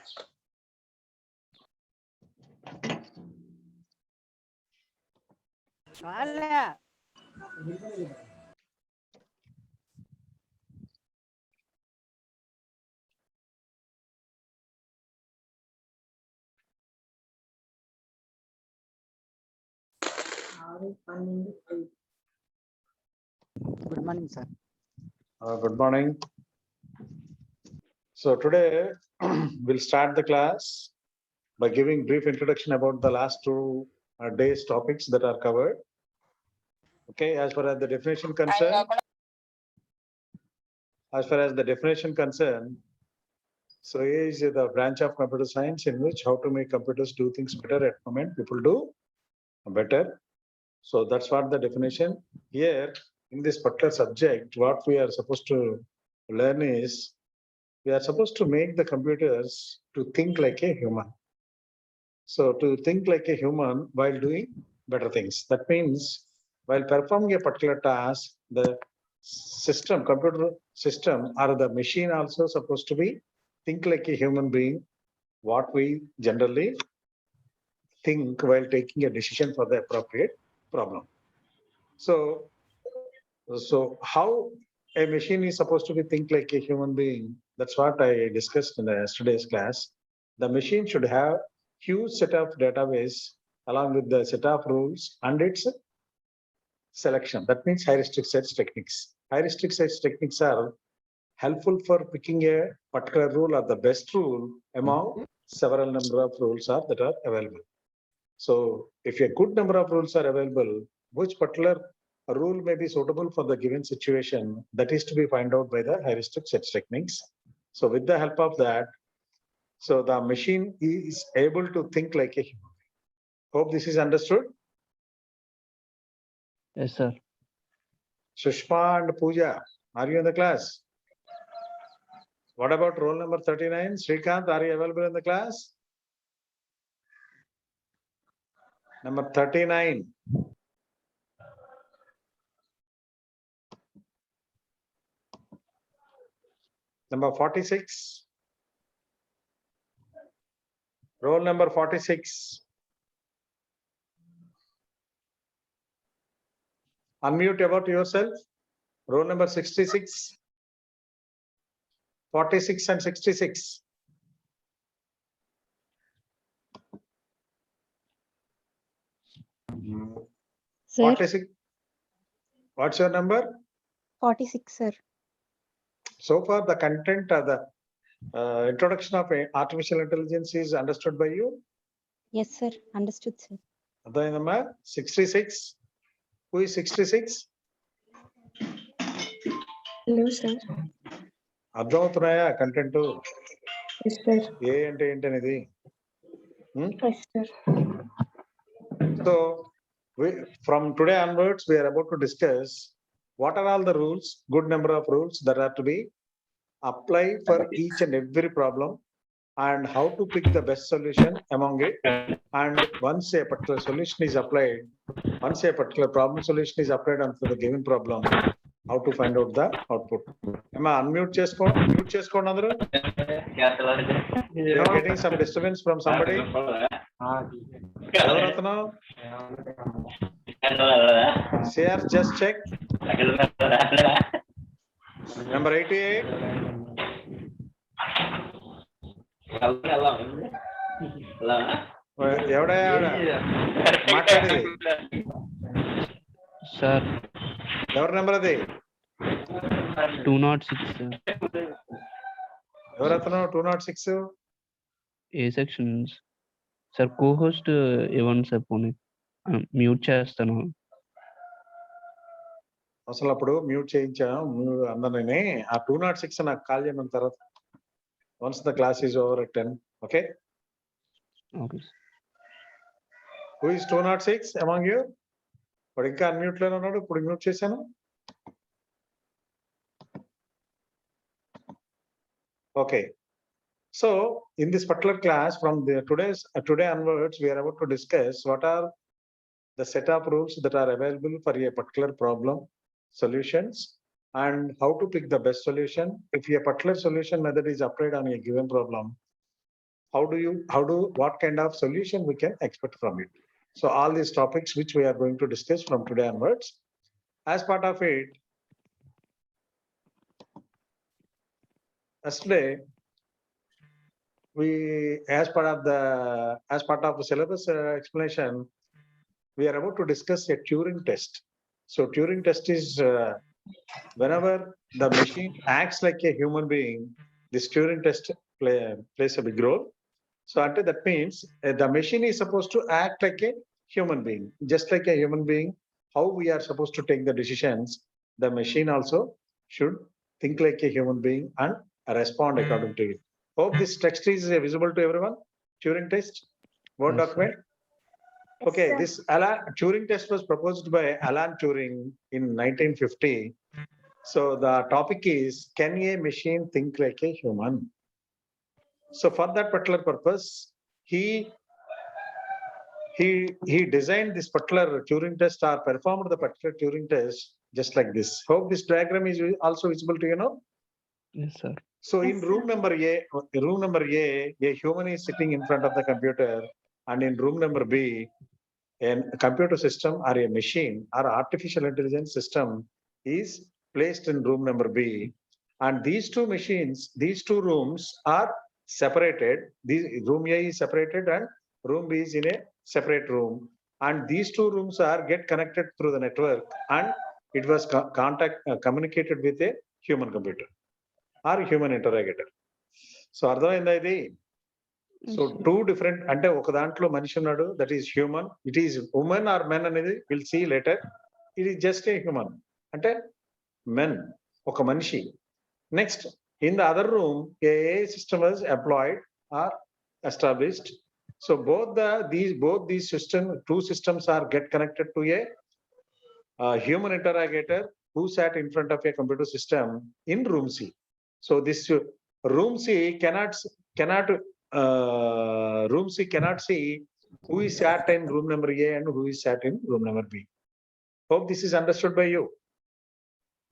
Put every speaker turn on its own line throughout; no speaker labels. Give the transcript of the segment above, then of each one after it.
Good morning, sir.
Good morning. So today we'll start the class by giving brief introduction about the last 2 days topics that are covered. Okay, as far as the definition concerned, so is the branch of computer science in which how to make computers do things better. At the moment, people do better. So that's what the definition. Here in this particular subject, what we are supposed to learn is we are supposed to make the computers to think like a human. So to think like a human while doing better things. That means while performing a particular task, the system, computer system or the machine also supposed to be think like a human being, what we generally think while taking a decision for the appropriate problem. So how a machine is supposed to be think like a human being, that's what I discussed in yesterday's class. The machine should have huge set of database along with the set of rules and its selection. That means heuristic search techniques. Heuristic search techniques are helpful for picking a particular rule or the best rule among several number of rules that are available. So if a good number of rules are available, which particular rule may be suitable for the given situation, that is to be found out by the heuristic search techniques. So with the help of that, so the machine is able to think like a human. Hope this is understood.
Yes, sir.
Sushma and Pooja, are you in the class? What about roll number 39? Srikanth, are you available in the class? Number 39. Number 46. Roll number 46. Unmute about yourself. Roll number 66. 46 and 66.
Sir,
46. What's your number?
46, sir.
So far, the content of the introduction of artificial intelligence is understood by you.
Yes, sir. Understood, sir.
Other number 66. Who is 66?
Hello, sir.
అర్థమవుతున్నాయా content
Yes, sir.
ఏ అంటే ఏంటనేది
Yes, sir.
So from today onwards we are about to discuss what are all the rules, good number of rules that are to be applied for each and every problem and how to pick the best solution among it. And once a particular solution is applied, once a particular problem solution is applied onto the given problem, how to find out the output. Am I unmute చేసుకోండి, mute చేసుకోండి అందరూ. You are getting some disturbance from somebody. ఎవరు అతను? Share, just check. Number 88. ఎవడయ్యా మాట్లాడేది?
Sir
ఎవరి number అది?
206 sir.
ఎవరు అతను? 206
ఏ సెక్షన్ సార్? కో-హోస్ట్ ఇవ్వండి సార్, పోనీ మ్యూట్ చేస్తాను.
అసలు అప్పుడు మ్యూట్ చేయించాను అందరినీ. ఆ 206 నాకు కాల్ చేయమన్న తర్వాత once the class is over at 10. Okay,
okay.
Who is 206 among you? వాడు ఇంకా అన్మ్యూట్ లోనే ఉన్నాడు, ఇప్పుడు మ్యూట్ చేశాను. Okay, so in this particular class from the today onwards we are about to discuss what are the set of rules that are available for a particular problem solutions and how to pick the best solution if a particular solution method is applied on a given problem. what kind of solution we can expect from it. So all these topics which we are going to discuss from today onwards. As part of it, yesterday, as part of the syllabus explanation, we are about to discuss a Turing test. So Turing test is whenever the machine acts like a human being, this Turing test plays a big role. So until that means the machine is supposed to act like a human being, just like a human being. How we are supposed to take the decisions, the machine also should think like a human being and respond according to it. Hope this text is visible to everyone. Turing test, Word
Yes, sir.
document. Okay, this Turing test was proposed by Alan Turing in 1950. So the topic is, can a machine think like a human? So for that particular purpose, he designed this particular Turing test or performed the particular Turing test just like this. Hope this diagram is also visible to you now.
Yes, sir.
So in
Yes,
room number A, a human is sitting in front of the computer, and in room number B, a computer system or a machine or artificial intelligence system is placed in room number B. And these two machines, these two rooms are separated. The room A is separated and room B is in a separate room. And these two rooms are get connected through the network, and it was communicated with a human computer or human interrogator. So అర్థమైందా ఇది? So two different అంటే ఒక దాంట్లో మనిషి ఉన్నాడు, that is human. It is women or men అనేది will see later. It is just a human అంటే men, ఒక మనిషి. Next in the other room a system was employed or established. So both these two systems are get connected to a human interrogator who sat in front of a computer system in room C. So this room C cannot see who is sat in room number A and who is sat in room number B. Hope this is understood by you.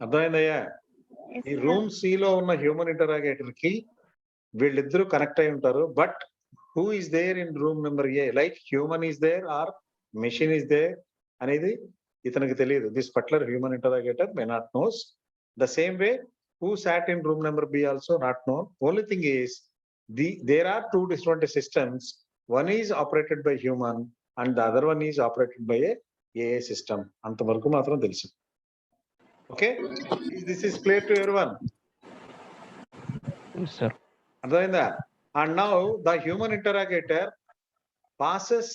అర్థమైందయ్యా? ఈ room C లో ఉన్న human interrogator కి వీళ్ళిద్దరూ connect అయి ఉంటారు. But who is there in room number A, like human is there or machine is there అనేది ఇతనికి తెలియదు. This particular human interrogator may not knows. The same way who sat in room number B also not known. Only thing is there are two different systems. One is operated by human and the other one is operated by a AI system. అంతవరకు మాత్రం తెలుసు. Okay, this is clear to everyone.
Yes, sir.
అర్థమైందా? And now the human interrogator passes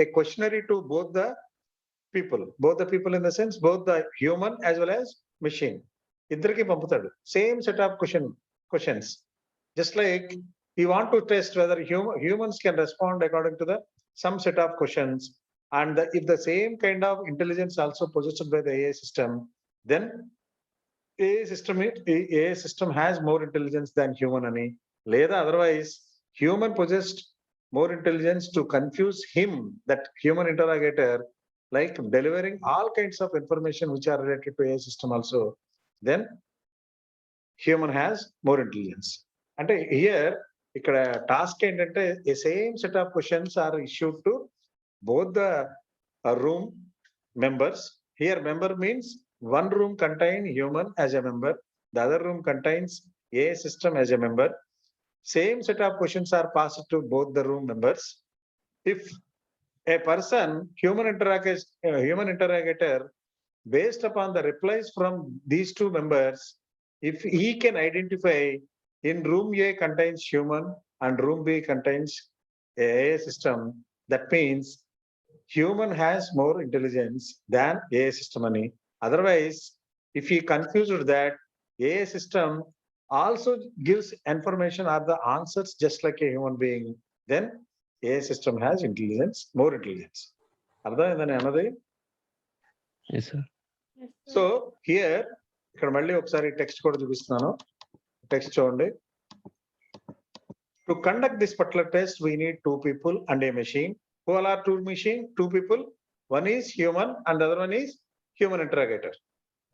a questionnaire to both the people in the sense both the human as well as machine. ఇద్దరికి పంపుతాడు same set of questions. Just like he want to test whether humans can respond according to the some set of questions, and if the same kind of intelligence also possessed by the AI system, then AI system has more intelligence than human ani, లేదా otherwise human possessed more intelligence to confuse him, that human interrogator, like delivering all kinds of information which are related to AI system also, then human has more intelligence. అంటే here ఇక్కడ task ఏంటంటే a same set of questions are issued to both the room members. Here member means one room contain human as a member, the other room contains AI system as a member. Same set of questions are passed to both the room members. If a person, human interrogator, based upon the replies from these two members, if he can identify in room A contains human and room B contains AI system, that means human has more intelligence than AI system ani. Otherwise, if he confused that AI system also gives information or the answers just like a human being, then AI system has intelligence, more intelligence. అర్థమైందని అన్నది?
Yes, sir.
So here ఇక్కడ మళ్ళీ ఒకసారి text కూడా చూపిస్తున్నాను. Text చూడండి. To conduct this particular test we need 2 people and a machine. Who all are 2 people? One is human and the other one is human interrogator.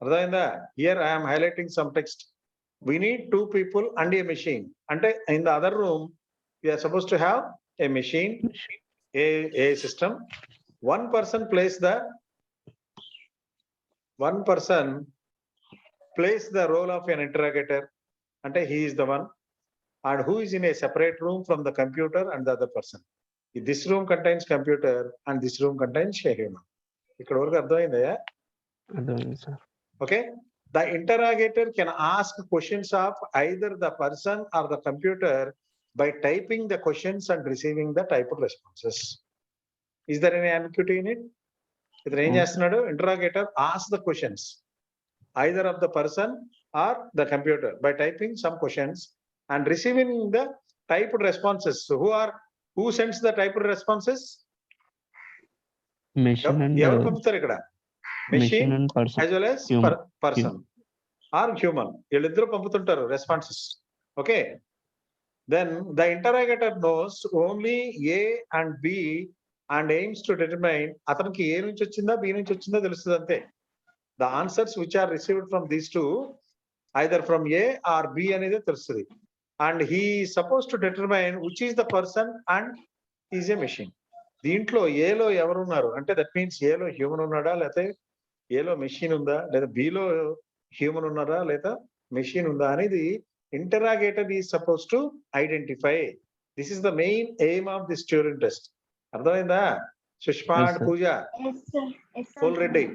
అర్థమైందా? Here I am highlighting some text. We need 2 people and a machine. అంటే in the other room we are supposed to have a machine, a system. One person plays the role of an interrogator, and he is the one, and who is in a separate room from the computer and the other person. This room contains computer and this room contains a human. ఇక్కడ వరకు అర్థమైందా?
అర్థమైంది sir.
Okay, the interrogator can ask questions of either the person or the computer by typing the questions and receiving the typed responses. Is there any ambiguity in it? ఇతను ఏం చేస్తున్నాడు? Interrogator asks the questions either of the person or the computer by typing some questions and receiving the typed responses. So who sends the typed responses?
Machine and
ఎవరు పంపుతారు ఇక్కడ?
Machine
Machine
and person.
as well as
Human.
person or human. వీళ్ళిద్దరూ పంపుతుంటారు responses. Okay. Then the interrogator knows only A and B and aims to determine అతనికి A నుంచి వచ్చిందా B నుంచి వచ్చిందా తెలుస్తుంది అంతే. The answers which are received from these two, either from A or B అనేది తెలుస్తుంది. And he is supposed to determine which is the person and is a machine. దీంట్లో ఏలో ఎవరు ఉన్నారు అంటే దట్ మీన్స్ ఏలో హ్యూమన్ ఉన్నాడా లేకపోతే ఏలో మెషిన్ ఉందా లేదా బిలో హ్యూమన్ ఉన్నారా లేదా మెషిన్ ఉందా అనేది interrogator is suppose to identify. This is the main aim of this Turing test. అర్థమైందా? Sushma
Yes,
and
sir.
Pooja,
Yes, sir. Yes, sir.
ఫుల్ Reddy.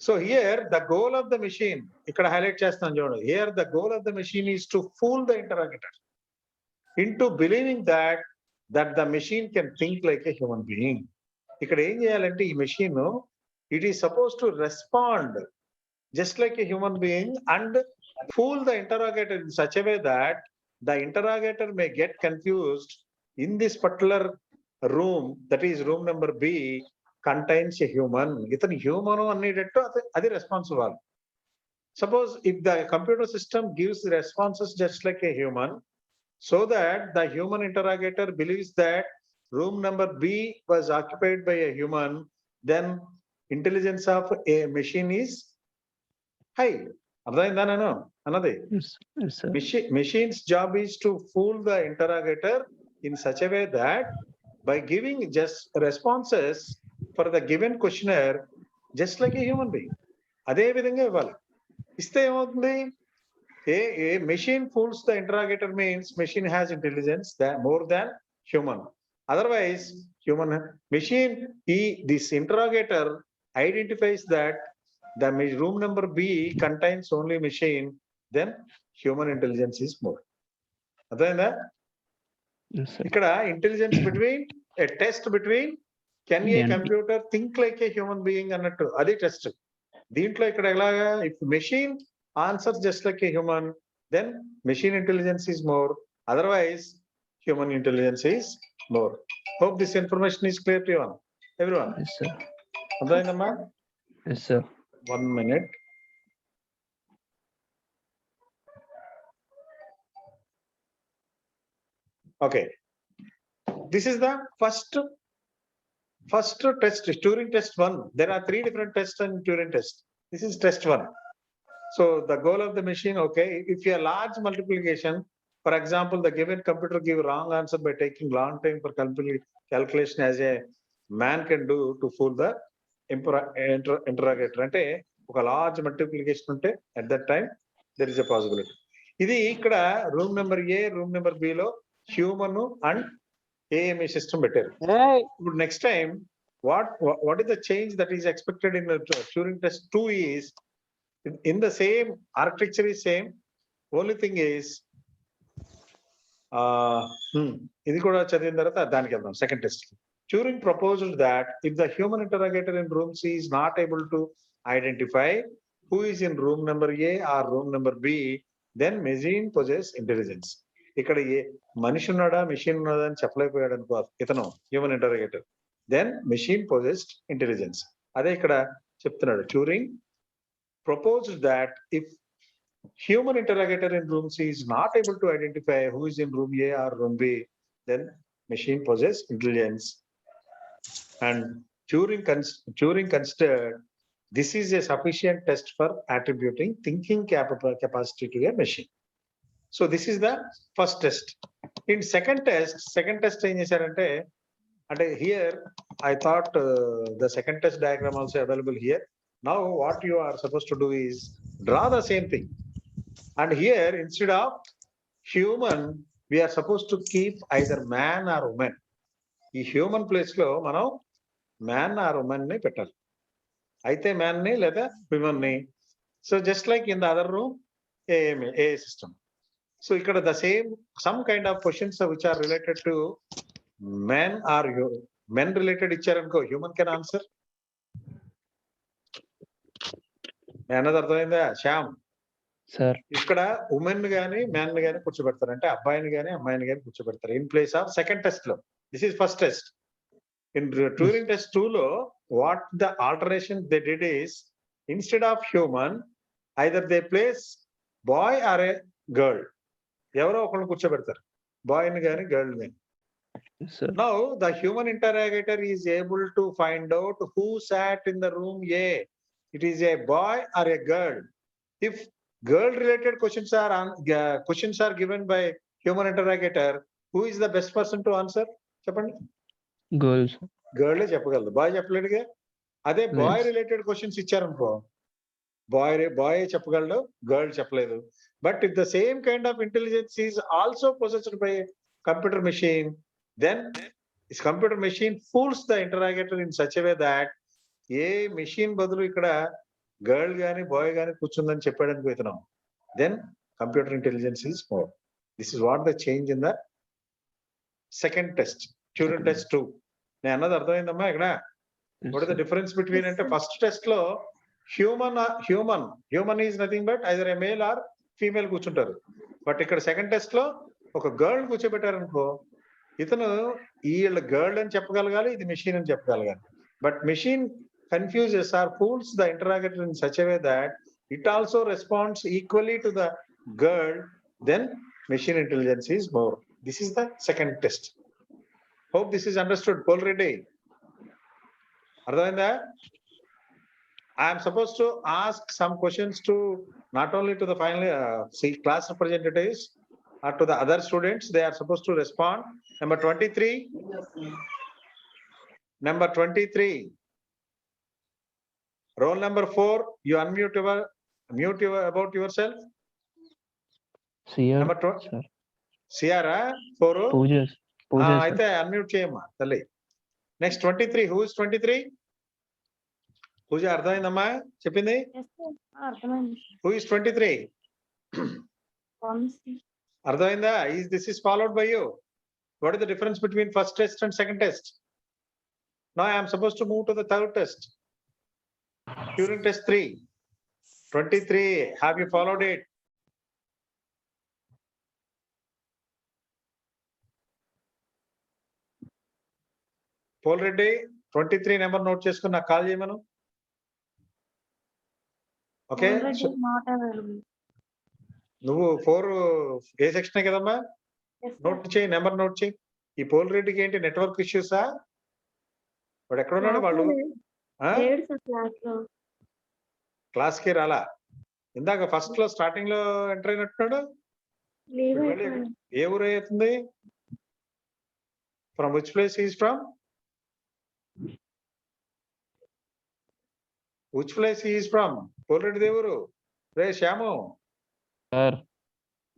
So here the goal of the machine, ఇక్కడ highlight చేస్తాను చూడండి. Here the goal of the machine is to fool the interrogator into believing that the machine can think like a human being. ఇక్కడ ఏం చేయాలంటే ఈ machine it is supposed to respond just like a human being and fool the interrogator in such a way that the interrogator may get confused in this particular room, that is room number B contains a human. ఇతను human అనేటట్టు అది response ఇవ్వాలి. Suppose if the computer system gives the responses just like a human, so that the human interrogator believes that room number B was occupied by a human, then intelligence of a machine is high. అర్థమైందా నేను అన్నది?
Yes, sir.
Machine's job is to fool the interrogator in such a way that by giving just responses for the given questionnaire just like a human being, అదే విధంగా ఇవ్వాలి. ఇస్తే ఏమవుతుంది? A machine fools the interrogator means machine has intelligence that more than human. Otherwise, this interrogator identifies that the room number B contains only machine, then human intelligence is more. అర్థమైందా?
Yes, sir.
ఇక్కడ intelligence between a test between can a
And-
computer think like a human being అన్నట్టు అది test. దీంట్లో ఇక్కడ ఎలాగా if machine answers just like a human, then machine intelligence is more. Otherwise, human intelligence is more. Hope this information is clear to you all. Everyone.
Yes, sir.
అర్థమైందమ్మా?
Yes, sir.
1 minute. Okay. This is the first test, Turing test 1. There are 3 different tests in Turing test. This is test 1. So the goal of the machine, okay, if you have large multiplication, for example, the given computer give wrong answer by taking long time for calculation as a man can do to fool the interrogator. అంటే ఒక large multiplication ఉంటే at that time there is a possibility. ఇది ఇక్కడ room number ఏ, room number B లో human and AMA system పెట్టారు. ఇప్పుడు next time what is the change that is expected in the Turing test 2 is in the same architecture is same, only thing is ఇది కూడా చదివిన తర్వాత దానికి వెళ్దాం second test. Turing proposed that if the human interrogator in room C is not able to identify who is in room number A or room number B, then machine possess intelligence. ఇక్కడ ఏ మనిషి ఉన్నాడా machine ఉన్నాడా అని చెప్పలేకపోయాడు అనుకో ఇతను human interrogator, then machine possessed intelligence. అదే ఇక్కడ చెప్తున్నాడు. Turing proposed that if human interrogator in room C is not able to identify who is in room A or room B, then machine possess intelligence. And Turing considered this is a sufficient test for attributing thinking capacity to a machine. So this is the first test. In second test ఏం చేశారంటే అంటే here I thought the second test diagram also available here. Now what you are supposed to do is draw the same thing. And here instead of human, we are supposed to keep either man or woman. ఈ human place లో మనం man are women ని పెట్టాలి. అయితే man ని లేదా women ని. So just like in the other room a system. So ఇక్కడ the same some kind of questions which are related to men or men related ఇచ్చారనుకో హ్యూమన్ కెన్ ఆన్సర్. అన్నది అర్థమైందా శ్యామ్?
సార్
ఇక్కడ ఉమెన్ గాని man గాని కూర్చోబెడతారు, అంటే అబ్బాయిని గాని అమ్మాయిని గాని కూర్చోబెడతారు in place of second test లో. This is first test. In Turing test 2 లో what the alteration they did is instead of human either they place boy or a girl, ఎవరో ఒకళ్ళు కూర్చోబెడతారు, బాయ్ ని గాని గర్ల్ గాని.
Sir
Now the human interrogator is able to find out who sat in the room A. It is a boy or a girl. If girl related questions are given by human interrogator, who is the best person to answer? చెప్పండి.
Girls
girl చెప్పగలదు, boy చెప్పలేడుగా. అదే boy
Yes.
Related questions ఇచ్చారనుకో boy చెప్పగలడు, girl చెప్పలేదు. But if the same kind of intelligence is also possessed by computer machine, then this computer machine fools the interrogator in such a way that a machine బదులు ఇక్కడ girl గాని boy గాని కూర్చుందని చెప్పడానికి పోతున్నాం. Then computer intelligence is more. This is what the change in the second test, Turing test 2. నేను అన్నది అర్థమైందమ్మా ఇక్కడ? What is the difference between అంటే ఫస్ట్ టెస్ట్ లో human is nothing but either a male or female కూర్చుంటారు. But ఇక్కడ second test లో ఒక గర్ల్ కూర్చోబెట్టారనుకో, ఇతను వీళ్ళ గర్ల్ అని చెప్పగలగాలి, ఇది మెషిన్ అని చెప్పగలగాలి. But machine confuses or fools the interrogator in such a way that it also responds equally to the girl, then machine intelligence is more. This is the second test. Hope this is understood. Paul Reddy అర్థమైందా? I'm suppose to ask some questions to not only to the final class representatives or to the other students. They are supposed to respond. Number 23. Number 23. Roll number 4. You unmute about yourself.
CR
Number 2.
Sir
Ciara 4.
పూజ
అయితే unmute చేయమ్మా తల్లి. Next 23. Who is 23? పూజ అర్థమైందమ్మా చెప్పింది?
Yes, sir. అర్థమైంది.
Who is 23?
Vamsi.
అర్థమైందా? This is followed by you. What is the difference between first test and second test? Now I am supposed to move to the third test. During test 3. 23. Have you followed it? Paul Reddy, 23 number note చేసుకుని నాకు call చేయమను. Okay,
Already not available.
నువ్వు 4 A section కదమ్మా?
Yes, sir.
Note చేయి, number note చేయి. ఈ pole రెడ్డికి ఏంటి నెట్వర్క్ ఇష్యూసా? వాడు ఎక్కడ ఉన్నాడు? వాళ్ళు
లేడు సార్ క్లాస్ లో.
క్లాస్ కి రాలా? ఇందాక ఫస్ట్ లో స్టార్టింగ్ లో ఎంటర్ అయినట్టున్నాడు.
లీవ్
ఇప్పుడు మళ్ళీ
అయిపోయింది.
ఏ ఊరు అవుతుంది? From which place is from? Which place is from? Paul Reddy దేవురు రే శ్యాము,
సార్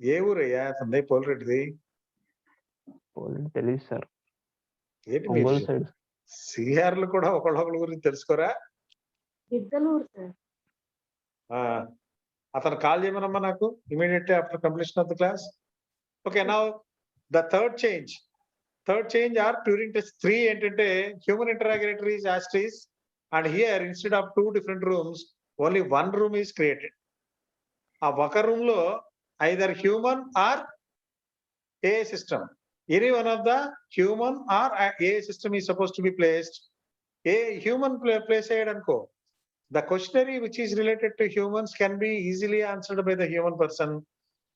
ఏ ఊరు అయ్యా అతనిది? పోల్ రెడ్డిది
తెలియదు సార్,
ఏంటి?
ఒంగోలు సైడ్.
సిఆర్లు కూడా ఒకళ్ళొకళ్ళ గురించి తెలుసుకోరా?
గిద్దలూరు సార్.
అతను కాల్ చేయమనమ్మా నాకు immediately after completion of the class. Okay, now the third change or Turing test 3 ఏంటంటే human interrogator is as this and here instead of 2 different rooms only 1 room is created. ఆ ఒక రూమ్ లో either human or a system, any one of the human or a system is suppose to be placed. A human place అయ్యాడు అనుకో, the questionnaire which is related to humans can be easily answered by the human person.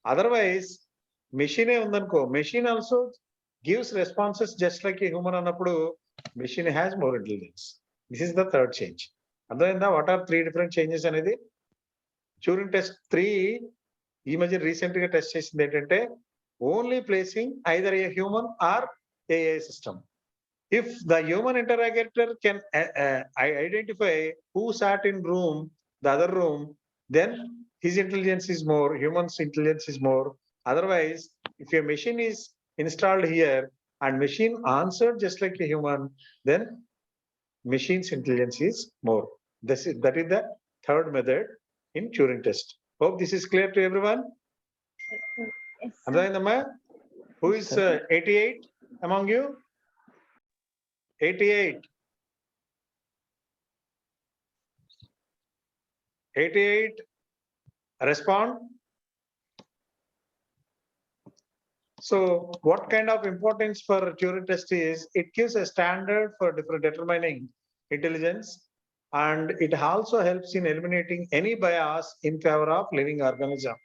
Otherwise machine undanko, machine also gives responses just like a human annappudu machine has more intelligence. This is the third change. Other than that, what are 3 different changes anedi? Turing test 3 ఈ మధ్య recent గా test చేసింది ఏంటంటే only placing either a human or AI system. If the human interrogator can identify who sat in room, the other room, then his intelligence is more, human's intelligence is more. Otherwise, if a machine is installed here and machine answered just like a human, then machine's intelligence is more. That is the third method in Turing test. Hope this is clear to everyone.
Yes, sir.
Advaindamma? Who is 88 among you? 88. 88. Respond. So what kind of importance for Turing test is, it gives a standard for different determining intelligence, and it also helps in eliminating any bias in favor of living organism,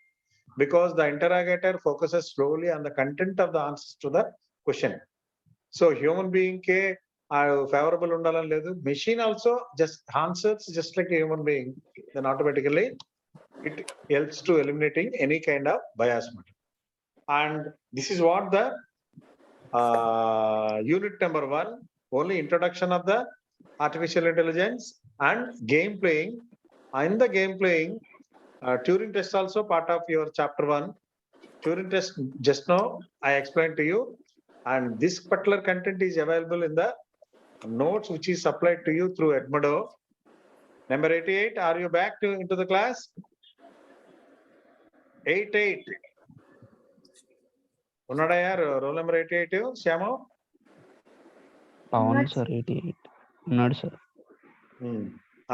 because the interrogator focuses slowly on the content of the answers to the question. So human being ke favorable undaలని లేదు, machine also just answers just like a human being, then automatically it helps to eliminating any kind of bias. And this is what the unit number 1, only introduction of the artificial intelligence and game playing. In the game playing, Turing test also part of your chapter 1. Turing test just now I explained to you, and this particular content is available in the notes which is supplied to you through Edmodo. Number 88, are you back into the class? 88. Unnada yaar, roll number 88, Shyamo?
అవును sir 88 ఉన్నాడు sir.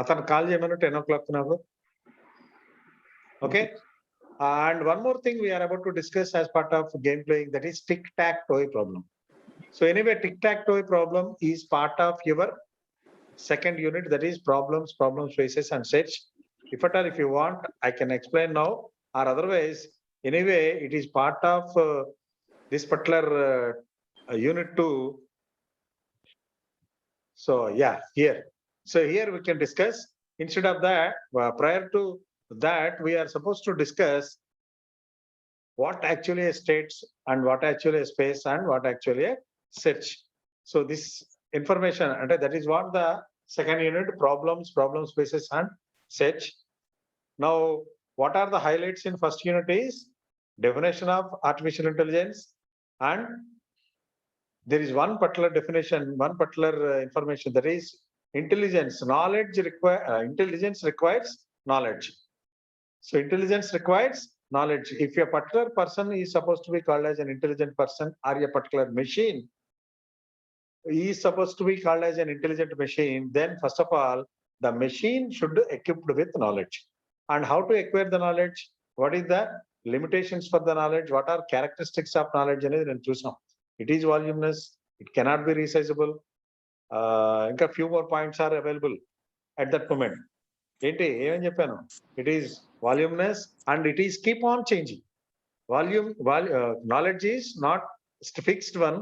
అతను call చేయమని 10 o'clock నాకు. Okay. And one more thing we are about to discuss as part of game playing, that is tic-tac-toe problem. So anyway, tic-tac-toe problem is part of your second unit, that is problems, spaces and sets. If you want, I can explain now, or otherwise, anyway, it is part of this particular unit 2. So yeah, here. So here we can discuss. Instead of that, prior to that, we are supposed to discuss what actually a states and what actually a space and what actually a search. So this information, and that is what the second unit, problems, spaces and search. Now, what are the highlights in first unit is definition of artificial intelligence, and there is one particular definition, one particular information, that is intelligence. Intelligence requires knowledge. So intelligence requires knowledge. If a particular person is supposed to be called as an intelligent person, or a particular machine is supposed to be called as an intelligent machine, then first of all, the machine should be equipped with knowledge. And how to acquire the knowledge? What is the limitations for the knowledge? What are characteristics of knowledge? It is voluminous, it cannot be resizable. A few more points are available at that moment. It is voluminous and it is keep on changing. Knowledge is not fixed one.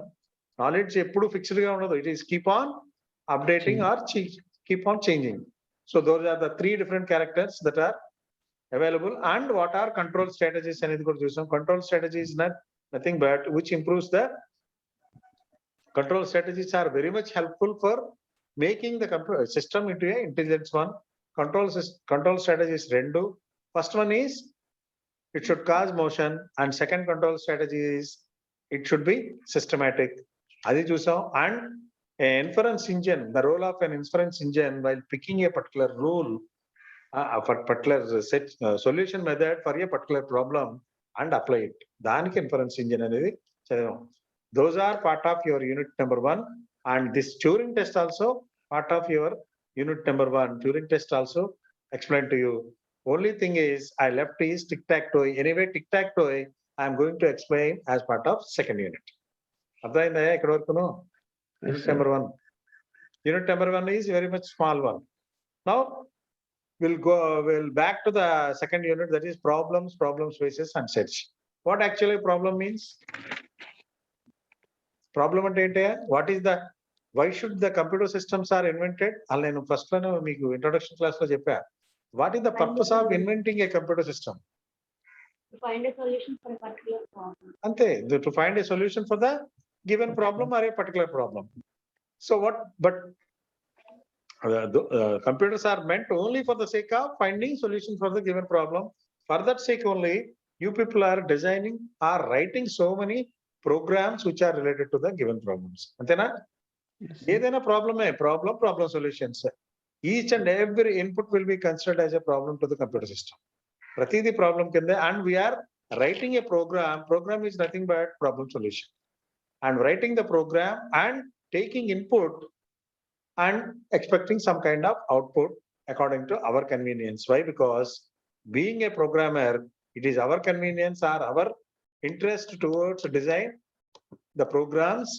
Knowledge eppudu fixed ga undadu. It is keep on updating or keep on changing. So those are the 3 different characters that are available. And what are control strategies anedi kuda chusam. Control strategy is nothing but which improves the control strategies are very much helpful for making the system into a intelligence one. Control strategies 2. First one is it should cause motion, and second control strategy is it should be systematic. Adi chusam. And an inference engine, the role of an inference engine while picking a particular rule, a particular set solution method for a particular problem and apply it. Daniki inference engine anedi chadavam. Those are part of your unit number 1, and this Turing test also part of your unit number 1. Turing test also explained to you. Only thing is I left is tic-tac-toe. Anyway, tic-tac-toe I am going to explain as part of second unit. Ardhaindaya ikkada varaku? Unit number 1. Unit number 1 is very much small one. Now we'll back to the second unit, that is problems, spaces and sets. What actually problem means? Problem ante ente? What is the, why should the computer systems are invented? Alla nenu first lo meeku introduction class lo cheppa. What is the purpose of inventing a computer system?
To find a solution for a particular problem.
Ante, to find a solution for the given problem or a particular problem. So what, but computers are meant only for the sake of finding solution for the given problem. For that sake only, you people are designing or writing so many programs which are related to the given problems. Antena?
Yes, sir.
ఏదైనా problem solutions. Each and every input will be considered as a problem to the computer system. Pratidi problem kinde, and we are writing a program. Program is nothing but problem solution. And writing the program and taking input and expecting some kind of output according to our convenience. Why? Because being a programmer, it is our convenience or our interest towards design the programs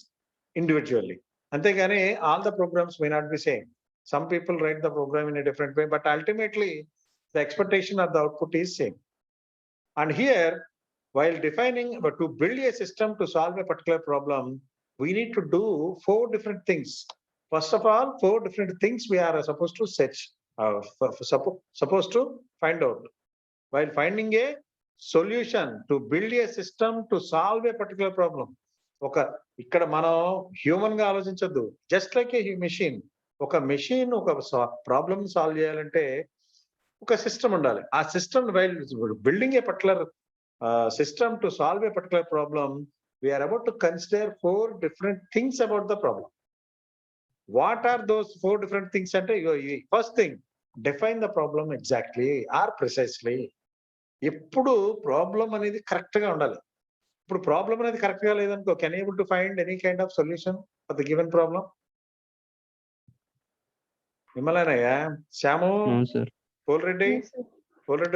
individually. Antegani, all the programs may not be same. Some people write the program in a different way, but ultimately the expectation of the output is same. And here, while defining to build a system to solve a particular problem, we need to do 4 different things. First of all, 4 different things we are supposed to search, supposed to find out. While finding a solution to build a system to solve a particular problem. ఒక ఇక్కడ మనం human గా ఆలోచించొద్దు. Just like a machine. ఒక machine ఒక problem solve చేయాలంటే ఒక system ఉండాలి. ఆ system while building a particular system to solve a particular problem, we are about to consider 4 different things about the problem. What are those 4 different things? First thing, define the problem exactly or precisely. ఎప్పుడు problem అనేది correct గా ఉండాలి. ఇప్పుడు problem అనేది correct గా లేదనుకో, can able to find any kind of solution for the given problem? మిమ్మల్నేనయ్యా శ్యాము, పోల్రెడ్డి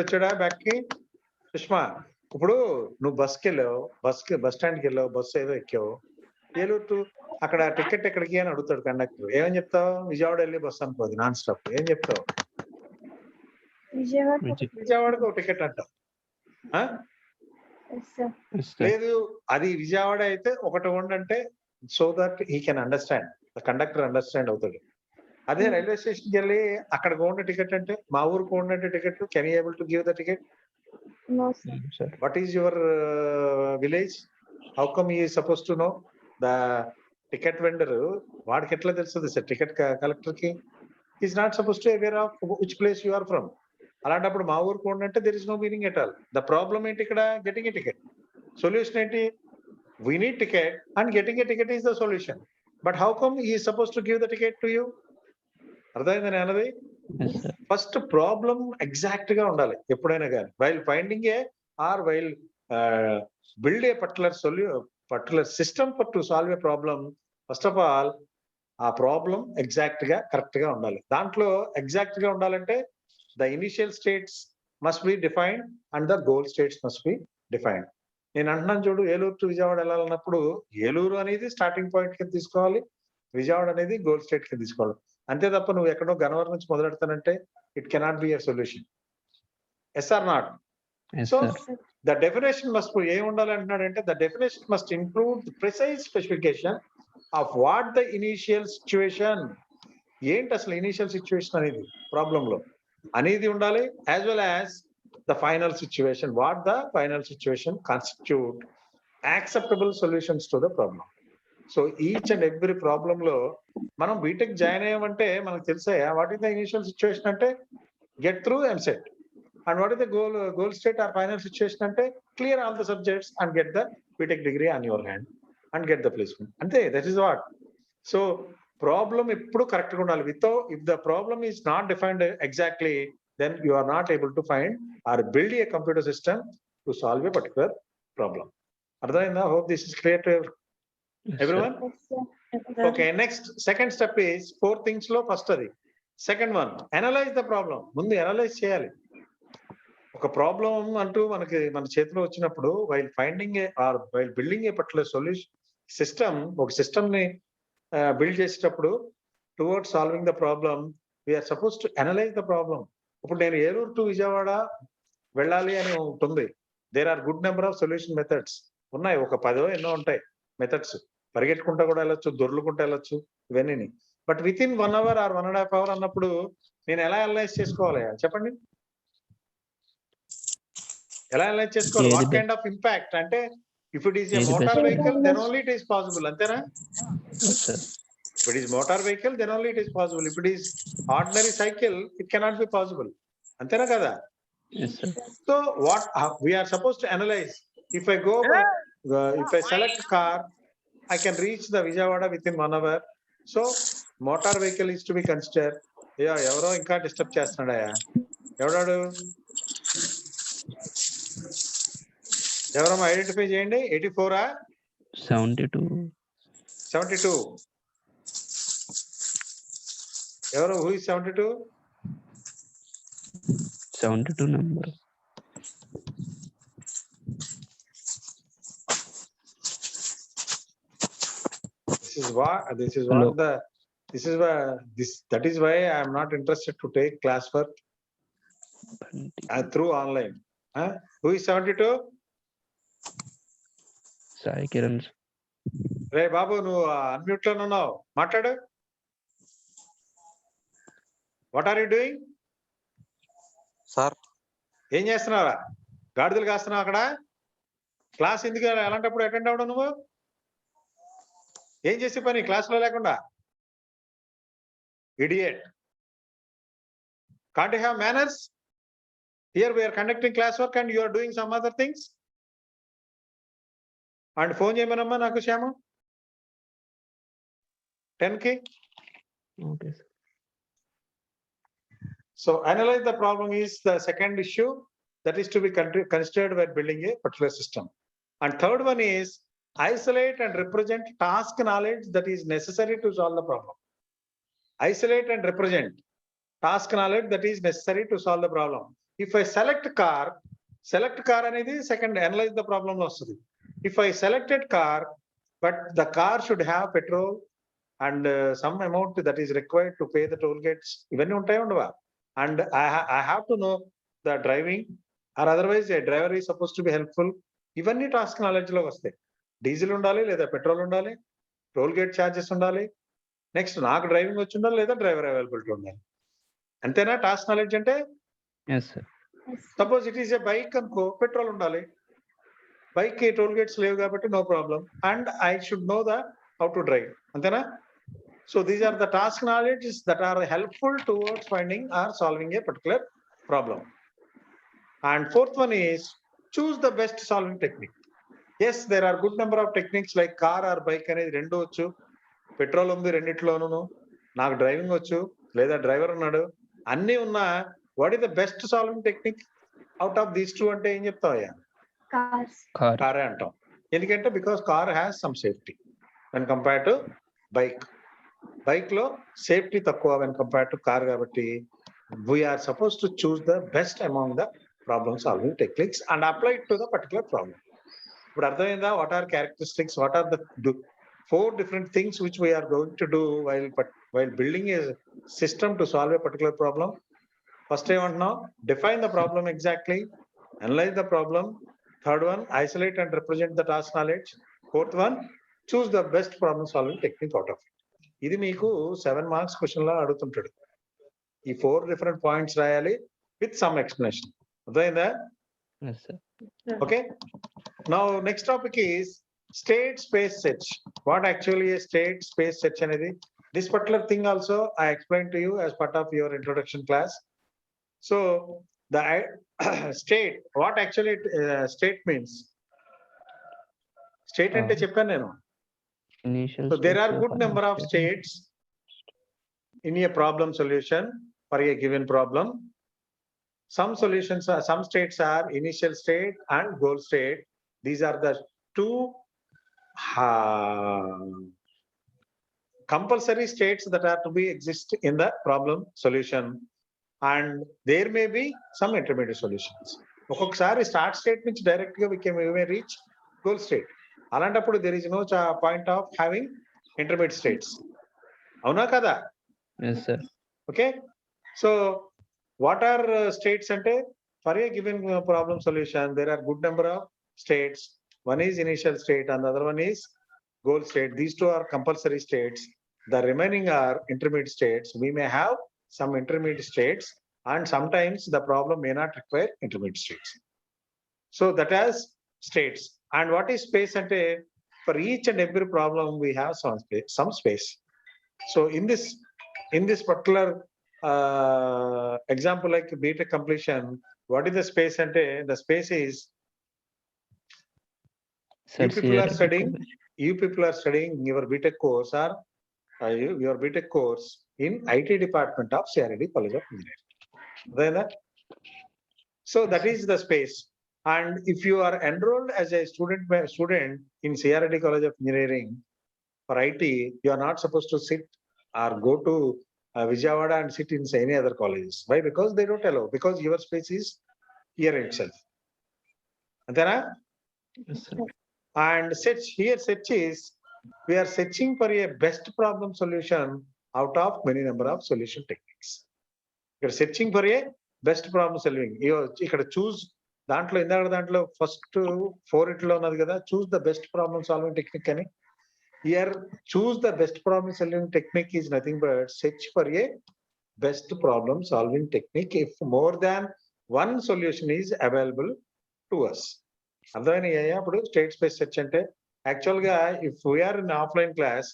వచ్చాడా బ్యాక్ కి? సుష్మా, ఇప్పుడు నువ్వు బస్కి వెళ్ళావు, బస్ స్టాండ్కి వెళ్ళావు, బస్సు ఏదో ఎక్కావు, ఏలూరు అక్కడ టికెట్ ఎక్కడికి అని అడుగుతాడు కండక్టర్. ఏమని చెప్తావు? విజయవాడ వెళ్ళి బస్సు అనుకోదు, నాన్ స్టాప్. ఏం చెప్తావు? విజయవాడకు ఒక టికెట్ అంటావు. లేదు, అది విజయవాడ అయితే ఒకటి ఉండంటే so that he can understand, the conductor understand అవుతాడు. అదే రైల్వే స్టేషన్కి వెళ్ళి అక్కడ ఉండే టికెట్ అంటే, మా ఊరికి ఉండే ticket, can you able to give the ticket?
No, sir.
What is your village? How come he is supposed to know? The ticket vendor, వాడికి ఎట్లా తెలుస్తుంది సార్? టికెట్ కలెక్టర్ కి is not suppose to aware of which place you are from. అలాంటప్పుడు మా ఊరికి ఉండంటే there is no meaning at all. The problem ఏంటి ఇక్కడ? Getting a ticket. సొల్యూషన్ ఏంటి? We need ticket and getting a ticket is the solution. But how come he is suppose to give the ticket to you? అర్థమైందని అన్నది? First problem exact గా ఉండాలి ఎప్పుడైనా కానీ. While finding a or while build a particular system for to solve a problem, first of all ఆ problem exact గా correct గా ఉండాలి. దాంట్లో ఎగ్జాక్ట్ గా ఉండాలంటే the initial states must be defined and the goal states must be defined. నేను అంటున్నాను చూడు, ఏలూరు టు విజయవాడ వెళ్ళాలన్నప్పుడు ఏలూరు అనేది స్టార్టింగ్ పాయింట్ కింద తీసుకోవాలి, విజయవాడ అనేది గోల్ స్టేట్ కింద తీసుకోవాలి. అంతే తప్ప నువ్వు ఎక్కడో గన్నవరం నుంచి మొదలెడతానంటే it cannot be a solution. Yes or not? So the definition must ఏం ఉండాలి అంటున్నాడంటే, the definition must include precise specification of what the initial situation. ఏంటి అసలు ఇనిషియల్ సిచ్యువేషన్ అనేది ప్రాబ్లం లో అనేది ఉండాలి, as well as the final situation, what the final situation constitute acceptable solutions to the problem. So each and every problem లో మనం BTech join అయ్యామంటే మనకు తెలుసాయా what is the initial situation అంటే get through EAMCET, and what is the goal state or final situation అంటే clear all the subjects and get the BTech degree on your hand and get the placement. అంతే, that is what. So problem ఎప్పుడు correct గా ఉండాలి. If the problem is not defined exactly, then you are not able to find or build a computer system to solve a particular problem. Ardhainda? Hope this is clear to everyone. Okay, next, second step is 4 things lo first adi. Second one, analyze the problem. Mundu analyze cheyali. Oka problem antu manaki mana chethilo vachinappudu, while finding a or while building a particular solution system, oka system ni build చేసేటప్పుడు towards solving the problem, we are supposed to analyze the problem. ఇప్పుడు నేను Eluru to Vijayawada వెళ్ళాలి అని ఉంటుంది. There are good number of solution methods ఉన్నాయి, ఒక 10 ఎన్నో ఉంటాయి మెథడ్స్. పరిగెట్టుకుంటా కూడా వెళ్ళొచ్చు, దొర్లుకుంటా వెళ్ళొచ్చు, ఇవన్నీ. బట్ విత్ ఇన్ 1 hour ఆర్ 1.5 hours అన్నప్పుడు నేను ఎలా అనలైజ్ చేసుకోవాలి చెప్పండి? ఎలా అనలైజ్ చేసుకోవాలి?
ఏది
what
best?
Kind of impact అంటే ఇఫ్ ఇట్ ఈస్ ఏ
ఏది
motor
best?
Vehicle then only it is possible, అంతేనా?
Yes, sir.
If it is motor vehicle, then only it is possible. If it is ordinary cycle, it cannot be possible. Antena kada?
Yes, sir.
So what we are supposed to analyze? If I go, if I select car, I can reach the Vijayawada within 1 hour. So motor vehicle is to be considered. Yeah, ఎవరో ఇంకా disturb చేస్తున్నాడయా? ఎవడాడు? ఎవరమ్మా identify చేయండి. 84
72.
72. ఎవరు? Who is 72?
72 number.
This is
Hello.
what that is why I am not interested to take classwork through online. Who is 72?
Sai Kiran.
రే బాబు, నువ్వు unmute లో ఉన్నావు, మాట్లాడు. What are you doing?
Sir
ఏం చేస్తున్నావా? గాడిదలు కాస్తున్నావు అక్కడ? క్లాస్ ఎందుకు అలాంటప్పుడు అటెండ్ అవ్వడం? నువ్వు ఏం చేసే పని క్లాస్ లో లేకుండా? Idiot. Can't you have manners? Here we are conducting classwork and you are doing some other things. And phone చేయమనమ్మా నాకు శ్యామ 10 కి.
Okay, sir.
So analyze the problem is the second issue that is to be considered when building a particular system. And third one is isolate and represent task knowledge that is necessary to solve the problem. Isolate and represent task knowledge that is necessary to solve the problem. If I select car అనేది second analyze the problem లో వస్తుంది. If I selected car, but the car should have petrol and some amount that is required to pay the toll gates, ఇవన్నీ ఉంటాయి ఉండవా? And I have to know the driving, or otherwise a driver is supposed to be helpful. ఇవన్నీ task knowledge లో వస్తాయి. Diesel ఉండాలి లేదా petrol ఉండాలి, toll gate charges ఉండాలి, నెక్స్ట్ నాకు డ్రైవింగ్ వచ్చి ఉండాలి లేదా డ్రైవర్ అవైలబిలిటీ ఉండాలి. అంతేనా టాస్క్ నాలెడ్జ్ అంటే?
Yes, sir.
Suppose it is a bike అనుకో, పెట్రోల్ ఉండాలి, బైక్ కి టోల్ గేట్స్ లేవు కాబట్టి no problem, and I should know the how to drive. అంతేనా? So these are the task knowledges that are helpful towards finding or solving a particular problem. And fourth one is choose the best solving technique. Yes, there are good number of techniques like car or bike అనేది రెండు వచ్చు, petrol ఉంది రెండిట్లోనూ, నాకు driving వచ్చు లేదా driver ఉన్నాడు, అన్ని ఉన్నా what is the best solving technique out of these two అంటే ఏం చెప్తావయ్యా?
Car.
కారే అంటాం. ఎందుకంటే because car has some safety when compare to bike. Bike లో సేఫ్టీ తక్కువ వెన్ కంపేర్ టు కార్ కాబట్టి we are suppose to choose the best among the problem solving techniques and apply to the particular problem. ఇప్పుడు అర్థమైందా? What are characteristics, what are the 4 different things which we are going to do while building a system to solve a particular problem. First ఏమంటున్నాం? define the problem exactly, analyze the problem. Third one, isolate and represent the task knowledge. Fourth one, choose the best problem solving technique out of it. ఇది మీకు 7 marks question లా అడుగుతుంటాడు. ఈ 4 different points రాయాలి with some explanation. అర్థమైందా?
Yes, sir.
Okay. Now next topic is state space search. What actually a state space search అనేది? This particular thing also I explained to you as part of your introduction class. So the state, what actually state means? State అంటే చెప్పాను నేను.
Initial.
So there are
stage
good
of
number of
statement.
states in a problem solution for a given problem. Some solutions are, some states are initial state and goal state. These are the two compulsory states that are to be exist in the problem solution, and there may be some intermediate solutions. ఒక్కొక్కసారి start state నుంచి direct గా we may reach goal state. అలాంటప్పుడు there is no point of having intermediate states. అవునా కదా?
Yes, sir.
Okay. So what are states ante? For a given problem solution there are good number of states. One is initial state and the other one is goal state. These two are compulsory states. The remaining are intermediate states. We may have some intermediate states and sometimes the problem may not require intermediate states. So that has states. And what is space ante? For each and every problem we have some space. So in this particular example, like BTech completion, what is the space ante? The space is
Sir,
people are
CRD
studying,
college.
you people are studying your BTech course or your BTech course in IT department of CRD College of Engineering. Then, so that is the space. And if you are enrolled as a student in CRD College of Engineering for IT, you are not supposed to sit or go to Vijayawada and sit in any other colleges. Why? Because they don't allow, because your space is here itself. Antena?
Yes, sir.
And search is, we are searching for a best problem solution out of many number of solution techniques. You are searching for a best problem solving. ఇక్కడ choose దాంట్లో ఇందాక దాంట్లో first 4 ఇట్లో ఉన్నది కదా, choose the best problem solving technique అని. Here choose the best problem solving technique is nothing but search for a best problem solving technique if more than one solution is available to us. అర్థమైనా అప్పుడు state space search అంటే actual గా if we are in offline class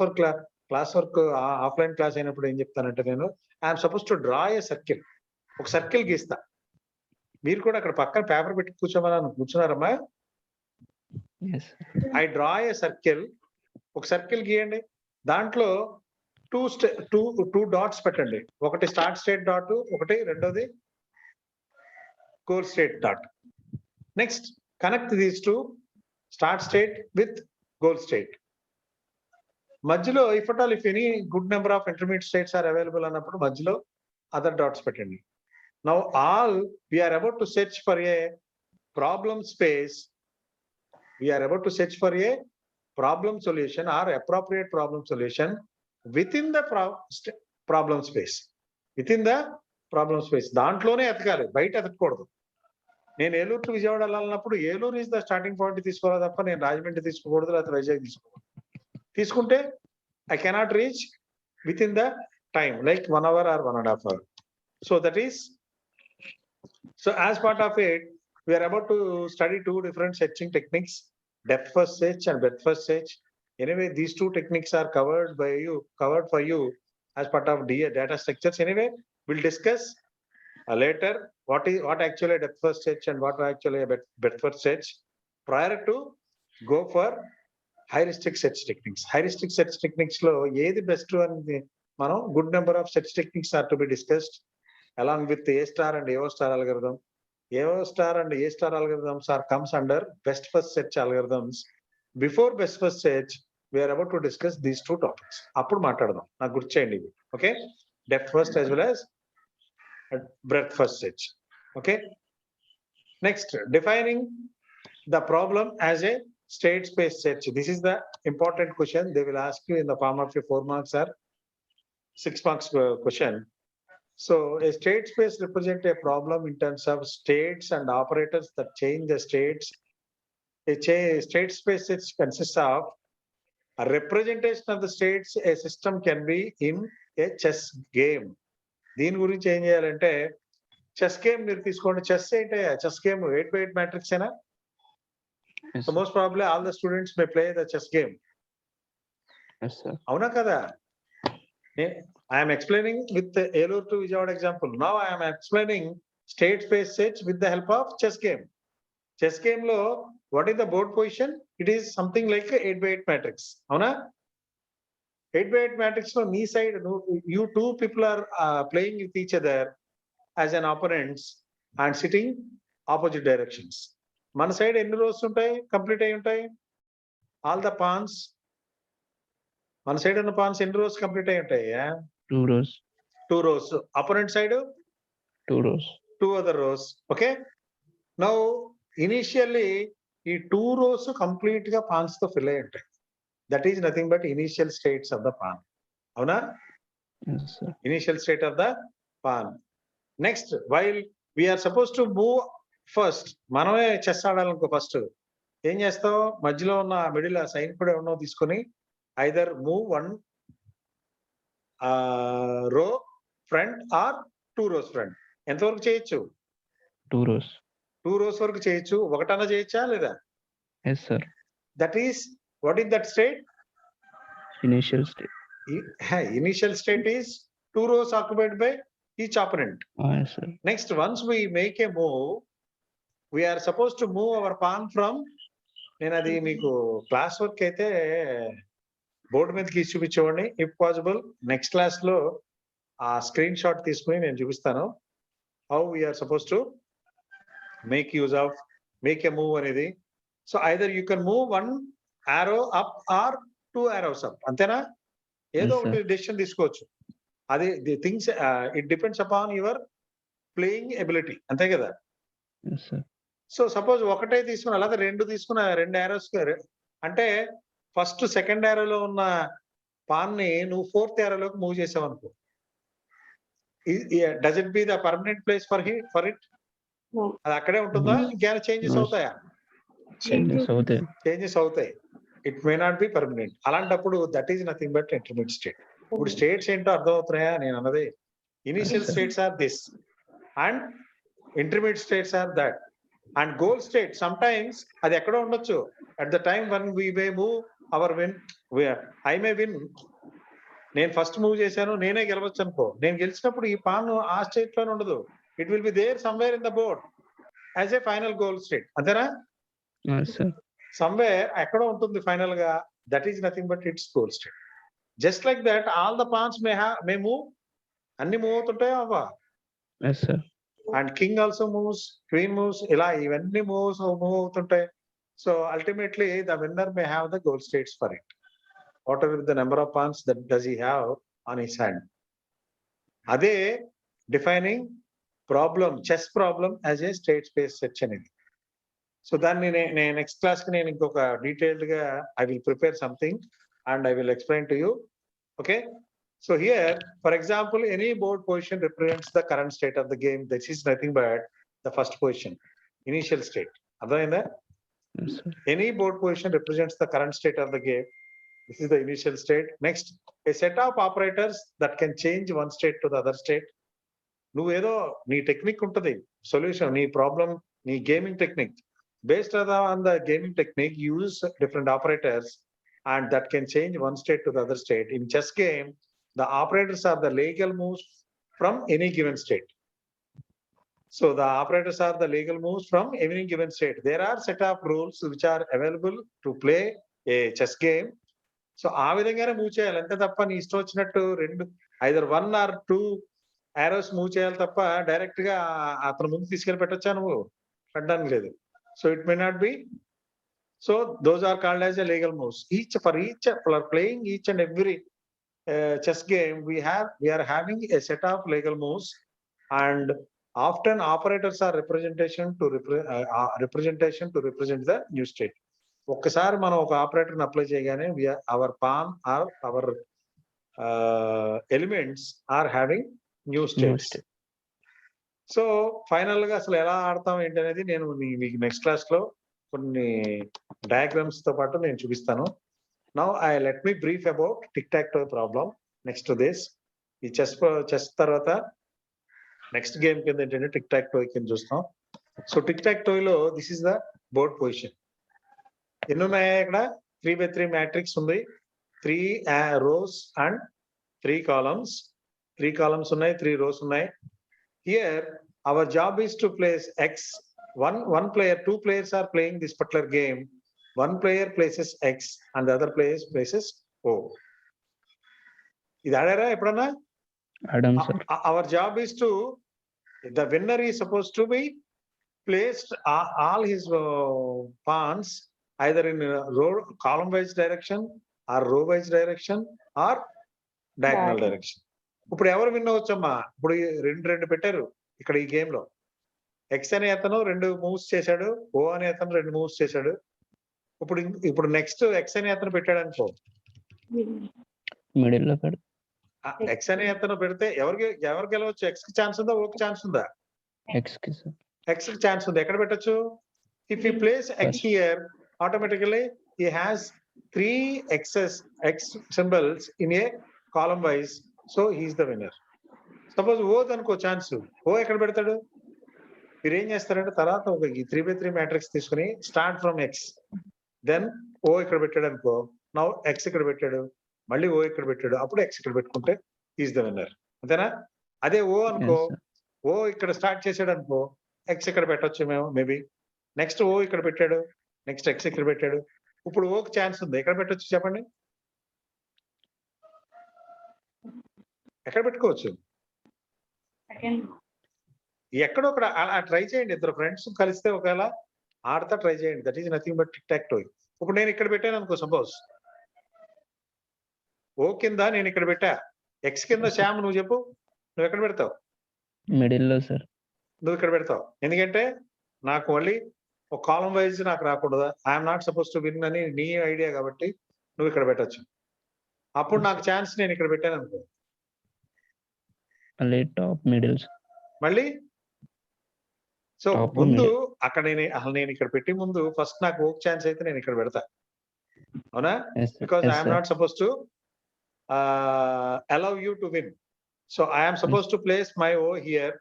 work offline class అయినప్పుడు ఏం చెప్తానంటే నేను I'm suppose to draw a circle, ఒక circle గీస్తా. మీరు కూడా అక్కడ పక్కన పేపర్ పెట్టి కూర్చున్నారమ్మా?
Yes, sir.
I draw a circle, ఒక సర్కిల్ గీయండి. దాంట్లో టూ డాట్స్ పెట్టండి. ఒకటి స్టార్ట్ స్టేట్ డాట్, ఒకటి రెండోది goal state dot. Next connect these two, start state with goal state. మధ్యలో if at all if any good number of intermediate states are available అన్నప్పుడు మధ్యలో other dots పెట్టండి. Now all we are about to search for a problem space. We are about to search for a problem solution or appropriate problem solution within the problem space. Within the problem space. దాంట్లోనే ఎతకాలి, బయట ఎతకూడదు. నేను Eluru to Vijayawada వెళ్ళాలన్నప్పుడు Eluru is the starting point తీసుకోవాలి తప్ప నేను రాజమండ్రి తీసుకోకూడదు, లేకపోతే వైజాగ్ తీసుకోకూడదు. తీసుకుంటే I cannot reach within the time like 1 hour or 1.5 hours. So that is, so as part of it, we are about to study 2 different searching techniques, depth first search and breadth first search. Anyway, these 2 techniques are covered for you as part of data structures. Anyway, we'll discuss later what actually a depth first search and what actually a breadth first search prior to go for heuristic search techniques. Heuristic search techniques lo ఏది best అని మనం good number of search techniques are to be discussed along with A star and AO star algorithm. AO star and A star algorithms are comes under best first search algorithms. Before best first search, we are about to discuss these 2 topics. అప్పుడు మాట్లాడదాం, నాకు గుర్తు చేయండి ఇవి. Okay, depth first as well as breadth first search. Okay, next, defining the problem as a state space search. This is the important question. They will ask you in the form of a 4 marks or 6 marks question. So a state space represents a problem in terms of states and operators that change the states. A state space search consists of a representation of the states. A system can be in a chess game. దీని గురించి ఏం చేయాలంటే, chess game మీరు తీసుకోండి. Chess ఏంటి? Chess game 8x8 matrix ఏనా?
Yes,
so most probably all the students may play the chess game.
yes, sir.
అవునా కదా? I'm explaining with Eluru to Vijayawada example. Now I'm explaining state space search with the help of chess game. Chess game లో what is the board position? It is something like 8x8 matrix. అవునా? 8x8 matrix లో మీ side you 2 people are playing with each other as an opponents and sitting opposite directions. మన side ఎన్ని rose ఉంటాయి? Complete అయి ఉంటాయి. All the pans, మన side ఉన్న పాన్స్ ఎన్ని రోస్ కంప్లీట్ అయి ఉంటాయి?
2 rows.
2 rows. Opponent side
2 rows.
2 other rows. Okay, now initially ఈ 2 rows కంప్లీట్ గా పాన్స్ తో ఫిల్ అయి ఉంటాయి. That is nothing but initial states of the pawn. Avuna?
Yes, sir.
Initial state of the pawn. Next, while we are supposed to move first, మనమే chess ఆడాలనుకో, first ఏం చేస్తావు? మధ్యలో ఉన్న middle ఆ సైన్ కూడా ఉన్నో తీసుకొని either move 1 row front or 2 rows front. ఎంతవరకు చేయొచ్చు?
2 rows.
2 rows వరకు చేయొచ్చు, ఒకటన్నా చేయొచ్చా లేదా?
Yes, sir.
That is, what is that state?
Initial state.
Initial state is 2 rows occupied by each opponent.
Yes, sir.
Next, once we make a move, we are supposed to move our pawn from, నేను అది మీకు class work అయితే board మీద గీసి చూపించేవాడిని. If possible next class లో ఆ screen shot తీసుకుని నేను చూపిస్తాను. How we are suppose to make use of make a move అనేది. So either you can move 1 arrow up or 2 arrows up, అంతేనా? ఏదో
Yes, sir.
ఒకటి డెసిషన్ తీసుకోవచ్చు. అది the things it depends upon your playing ability, అంతే కదా?
Yes, sir.
So suppose ఒకటే తీసుకున్నా, అలాగే 2 తీసుకున్న 2 arrows అంటే ఫస్ట్ సెకండ్ arrowలో ఉన్న పాన్ని నువ్వు 4th arrowలోకి మూవ్ చేసావు అనుకో, does it be the permanent place for it?
No.
అది అక్కడే ఉంటుందా? ఇంకేమైనా చేంజెస్
No.
అవుతాయా?
Changes అవుతాయి.
చేంజెస్ అవుతాయి. It may not be permanent. అలాంటప్పుడు that is nothing but intermediate state. ఇప్పుడు స్టేట్స్ ఏంటో అర్థం అవుతున్నాయా నేను అన్నది? Initial states are this and intermediate states are that and goal state sometimes అది ఎక్కడో ఉండొచ్చు. At the time one we may move our win, I may win. నేను ఫస్ట్ మూవ్ చేశాను, నేనే గెలవచ్చు అనుకో. నేను గెలిచినప్పుడు ఈ పాన్ ఆ స్టేట్ లోనే ఉండదు. It will be there somewhere in the board as a final goal state, అంతేనా?
Yes, sir.
సమ్వేర్ ఎక్కడో ఉంటుంది ఫైనల్ గా. That is nothing but it's goal state. Just like that all the pawns may move. అన్ని move అవుతుంటాయో అవ్వా?
Yes, sir.
And king also moves, queen moves, ఇలా ఇవన్నీ move అవుతుంటాయి. So ultimately the winner may have the goal states for it, whatever the number of pawns that does he have on his hand. అదే defining problem, chess problem as a state space search అనేది. సో దాన్ని నేను next class కి నేను ఇంకొక detailed గా I will prepare something and I will explain to you. Okay, so here for example any board position represents the current state of the game. This is nothing but the first position, initial state. అర్థమైందా?
Yes, sir.
Any board position represents the current state of the game. This is the initial state. Next, a set of operators that can change one state to the other state. నువ్వేదో నీ technique ఉంటుంది, solution, నీ problem, నీ gaming technique. Based on the gaming technique, use different operators and that can change one state to the other state. In chess game, the operators are the legal moves from any given state. So the operators are the legal moves from any given state. There are set of rules which are available to play a chess game. So ఆ విధంగానే move చేయాలి, అంతే తప్ప నీ ఇష్టం వచ్చినట్టు either 1 or 2 arrows move చేయాలి తప్ప డైరెక్ట్ గా అతను ముందు తీసుకెళ్ళి పెట్టొచ్చా నువ్వు? పెట్టడానికి లేదు. So it may not be. So those are called as a legal moves. For playing each and every chess game, we are having a set of legal moves, and often operators are representation to represent the new state. ఒక్కసారి మనం ఒక operator apply చేయగానే our pawn or our elements are having new states. So final గా అసలు ఎలా ఆడతాం ఏంటి అనేది నేను మీకు నెక్స్ట్ క్లాస్ లో కొన్ని డయాగ్రామ్స్ తో పాటు నేను చూపిస్తాను. Now let me brief about tic tac toe problem. Next this ఈ చెస్ తర్వాత నెక్స్ట్ గేమ్ కింద ఏంటంటే టిక్ టాక్ టో కింద చూస్తాం. సో టిక్ టాక్ టో లో this is the board position. ఎన్ని ఉన్నాయి ఇక్కడ? 3x3 మ్యాట్రిక్స్ ఉంది. 3 rows and 3 columns. 3 columns ఉన్నాయి, 3 rows ఉన్నాయి. Here our job is to place X. One player, 2 players are playing this particular game. One player places X and the other player places O. ఇది ఆడారా ఎప్పుడన్నా?
Adam, sir.
Our job is to, the winner is supposed to be placed all his pawns either in column wise direction or row wise direction or diagonal direction. ఇప్పుడు ఎవరు win అవచ్చమ్మా? ఇప్పుడు 2 పెట్టారు ఇక్కడ ఈ game లో. ఎక్స్ అనే అతను 2 moves చేశాడు, ఓ అనే అతను 2 మూవ్స్ చేశాడు. ఇప్పుడు నెక్స్ట్ ఎక్స్ అనే అతను పెట్టాడు అనుకో,
మిడిల్ లో పెడు.
ఎక్స్ అనే అతను పెడితే ఎవరు గెలవచ్చు? ఎక్స్ కి ఛాన్స్ ఉందా, ఓ కి ఛాన్స్ ఉందా?
ఎక్స్ కి, sir.
ఎక్స్ కి ఛాన్స్ ఉంది. ఎక్కడ పెట్టచ్చు? If you place X here, automatically he has 3 X symbols in a column wise. So he is the winner. Suppose O అనుకో ఛాన్స్, ఓ ఎక్కడ పెడతాడు? మీరు ఏం చేస్తారంటే తర్వాత ఒక 3x3 మ్యాట్రిక్స్ తీసుకుని స్టార్ట్ ఫ్రమ్ ఎక్స్, దెన్ ఓ ఇక్కడ పెట్టాడు అనుకో, నౌ ఎక్స్ ఇక్కడ పెట్టాడు, మళ్ళీ ఓ ఇక్కడ పెట్టాడు, అప్పుడు ఎక్స్ ఇక్కడ పెట్టుకుంటే ఈజ్ ద విన్నర్. అంతేనా? అదే ఓ అనుకో,
Yes, sir.
ఓ ఇక్కడ స్టార్ట్ చేసాడు అనుకో, ఎక్స్ ఇక్కడ పెట్టొచ్చు మేము మేబీ, నెక్స్ట్ ఓ ఇక్కడ పెట్టాడు, నెక్స్ట్ ఎక్స్ ఇక్కడ పెట్టాడు, ఇప్పుడు ఓకి ఛాన్స్ ఉంది, ఎక్కడ పెట్టొచ్చు చెప్పండి? ఎక్కడ పెట్టుకోవచ్చు?
సెకండ్
ఎక్కడో ఒకడ అలా ట్రై చేయండి. ఇద్దరు ఫ్రెండ్స్ కలిస్తే ఒకవేళ ఆడతా ట్రై చేయండి. That is nothing but tic tac toe. ఇప్పుడు నేను ఇక్కడ పెట్టాను అనుకో, సపోజ్ ఓ కింద నేను ఇక్కడ పెట్టా, ఎక్స్ కింద శ్యామ్ నువ్వు చెప్పు, నువ్వు ఎక్కడ పెడతావు?
మిడిల్ లో సార్.
నువ్వు ఇక్కడ పెడతావు, ఎందుకంటే నాకు మళ్ళీ ఒక కాలం వైజ్ నాకు రాకూడదు, I'm not suppose to win అని నీ ఐడియా కాబట్టి నువ్వు ఇక్కడ పెట్టచ్చు. అప్పుడు నాకు ఛాన్స్ నేను ఇక్కడ పెట్టాను అనుకో,
మళ్ళీ టాప్ మిడిల్.
మళ్ళీ సో
Top
ముందు
middle.
అక్కడ నేను ఇక్కడ పెట్టి ముందు ఫస్ట్ నాకు ఓక్ ఛాన్స్ అయితే నేను ఇక్కడ పెడతా, అవునా? Because I am not supposed to allow you to win. So I am supposed to place my O here,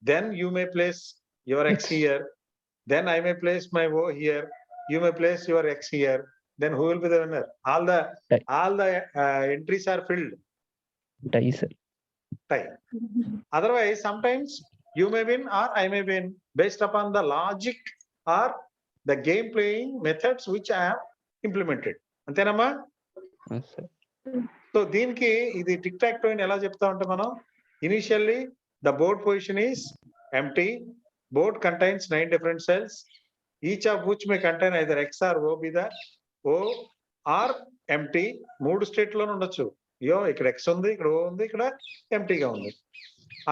then you may place your X here, then I may place my O here, you may place your X here, then who will be the winner? All the entries are filled,
tie sir.
tie. Otherwise, sometimes you may win or I may win based upon the logic or the game playing methods which I have implemented. అంతేనమ్మా?
Sir.
So దీనికి ఇది tic tac toe ఎలా చెప్తా ఉంటే మనం, initially the board position is empty, board contains 9 different cells, each of which may contain either X or O, be the O or empty. 3 state లోనే ఉండొచ్చు, అయ్యో ఇక్కడ ఎక్స్ ఉంది, ఇక్కడ ఓ ఉంది, ఇక్కడ ఎంప్టీగా ఉంది.